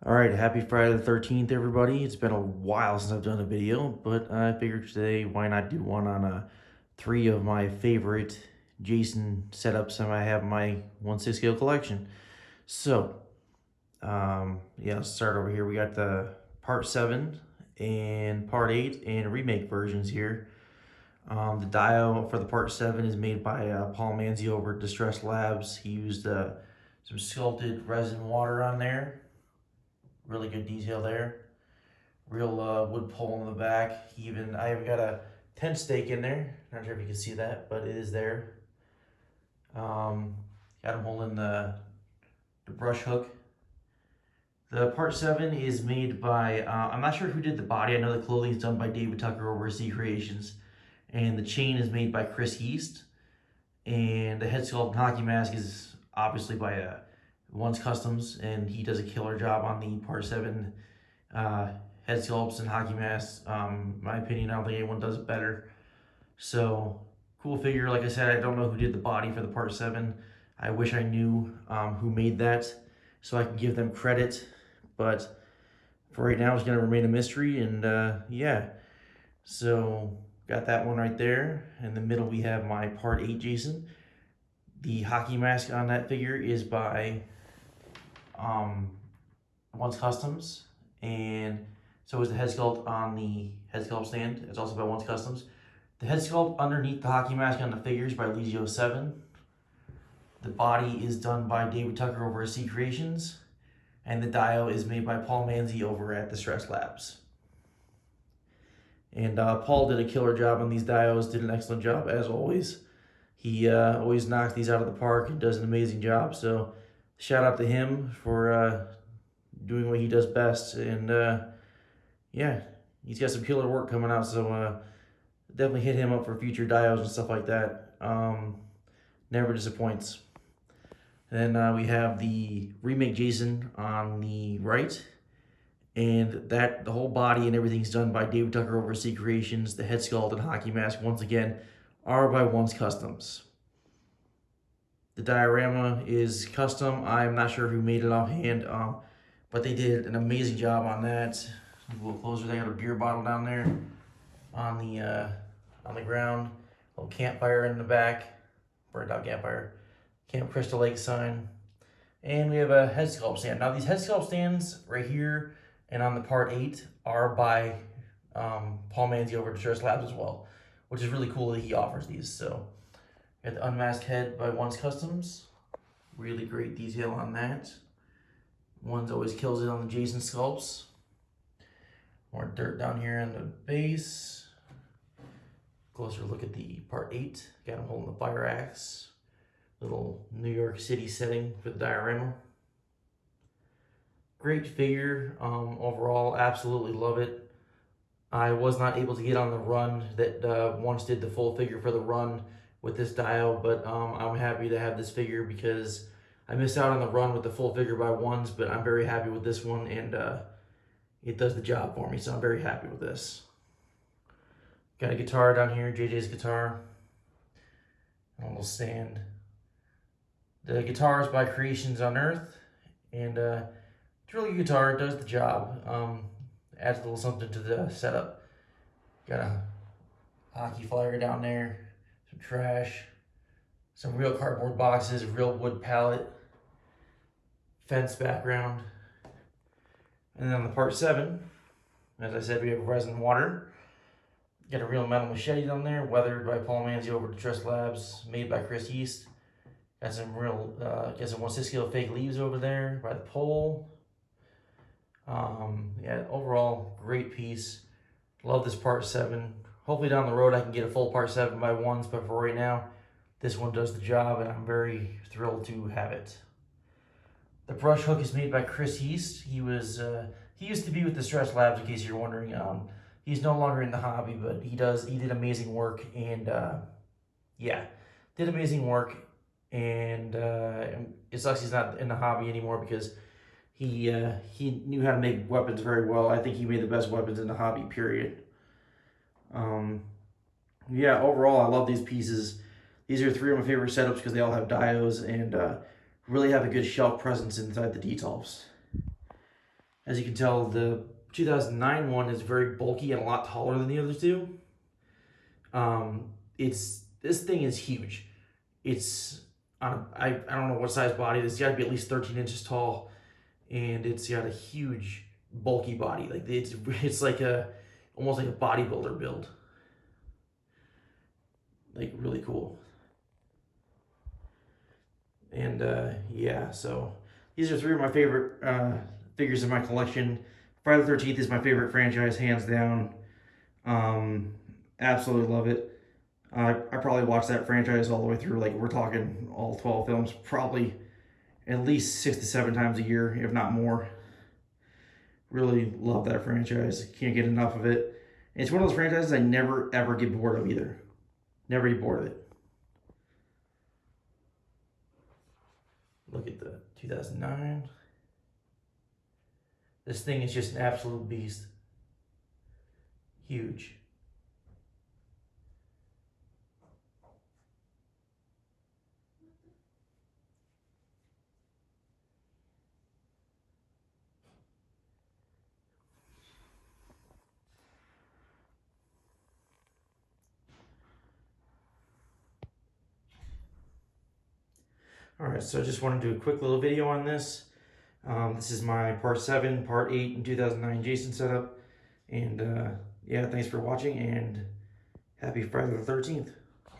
All right, happy Friday the 13th, everybody. It's been a while since I've done a video, but I figured today, why not do one on three of my favorite Jason setups that I have in my 1/6 scale collection. So, yeah, let's start over here. We got the part 7 and part 8 and remake versions here. The dial for the part 7 is made by Paul Manzi over at Distress Labs. He used some sculpted resin water on there. Really good detail there. Real wood pole in the back. I even got a tent stake in there. Not sure if you can see that, but it is there. Um, got him holding the brush hook. The part 7 is made by, I'm not sure who did the body. I know the clothing is done by David Tucker over at Ceecreations. And the chain is made by Chris East. And the head sculpt and hockey mask is obviously by One's Customs. And he does a killer job on the part 7 uh, head sculpts and hockey masks. My opinion, I don't think anyone does it better. So, cool figure. Like I said, I don't know who did the body for the part 7. I wish I knew who made that so I can give them credit. But for right now, it's going to remain a mystery. And yeah, so got that one right there. In the middle, we have my part 8 Jason. The hockey mask on that figure is by One's Customs. And so is the head sculpt on the head sculpt stand. It's also by One's Customs. The head sculpt underneath the hockey mask on the figures by Legio 7. The body is done by David Tucker over at Ceecreations. And the dial is made by Paul Manzi over at Distress Labs. And Paul did a killer job on these dials, did an excellent job as always. He always knocks these out of the park and does an amazing job. So shout out to him for doing what he does best. And yeah, he's got some killer work coming out. So definitely hit him up for future dials and stuff like that. Never disappoints. And then we have the remake Jason on the right. And that the whole body and everything's done by David Tucker over Ceecreations. The head sculpt and hockey mask, once again, are by One's Customs. The diorama is custom. I'm not sure who made it offhand, but they did an amazing job on that. A little closer, they got a beer bottle down there on the ground. A little campfire in the back, burned out campfire. Camp Crystal Lake sign. And we have a head sculpt stand. Now these head sculpt stands right here and on the part 8 are by Paul Manzi over at Distress Labs as well, which is really cool that he offers these. So we got the unmasked head by One's Customs. Really great detail on that. One's always kills it on the Jason sculpts. More dirt down here on the base. Closer look at the part 8. Got him holding the fire axe. Little New York City setting for the diorama. Great figure. Overall, absolutely love it. I was not able to get on the run that once did the full figure for the run with this dial, but I'm happy to have this figure because I missed out on the run with the full figure by Ones, but I'm very happy with this one, and it does the job for me, so I'm very happy with this. Got a guitar down here, JJ's guitar. A little stand. The guitar is by Creations on Earth, and it's a really good guitar. It does the job. Adds a little something to the setup. Got a hockey flyer down there, some trash, some real cardboard boxes, a real wood pallet, fence background. And then on the part 7, as I said, we have resin water. Got a real metal machete down there, weathered by Paul Manzi over at Distress Labs, made by Chris East. Got some real, got some 1/6 scale fake leaves over there by the pole. Yeah, overall, great piece. Love this part 7. Hopefully down the road I can get a full part 7 by Ones, but for right now, this one does the job, and I'm very thrilled to have it. The brush hook is made by Chris East. He used to be with Distress Labs, in case you're wondering. He's no longer in the hobby, but he did amazing work, and yeah, did amazing work. And it sucks he's not in the hobby anymore because he knew how to make weapons very well. I think he made the best weapons in the hobby, period. Yeah, overall, I love these pieces. These are 3 of my favorite setups because they all have dios and really have a good shelf presence inside the details. As you can tell, the 2009 one is very bulky and a lot taller than the other two. This thing is huge. It's on I don't know what size body. It's got to be at least 13 inches tall, and it's got a huge bulky body. Like it's like almost like a bodybuilder build. Like really cool. And yeah, so these are three of my favorite figures in my collection. Friday the 13th is my favorite franchise, hands down. Absolutely love it. I probably watched that franchise all the way through. Like, we're talking all 12 films, probably at least 6 to 7 times a year, if not more. Really love that franchise. Can't get enough of it. And it's one of those franchises I never ever get bored of either. Never get bored of it. Look at the 2009. This thing is just an absolute beast. Huge. Alright, so I just want to do a quick little video on this. This is my part 7, part 8 in 2009 Jason setup. And yeah, thanks for watching, and happy Friday the 13th.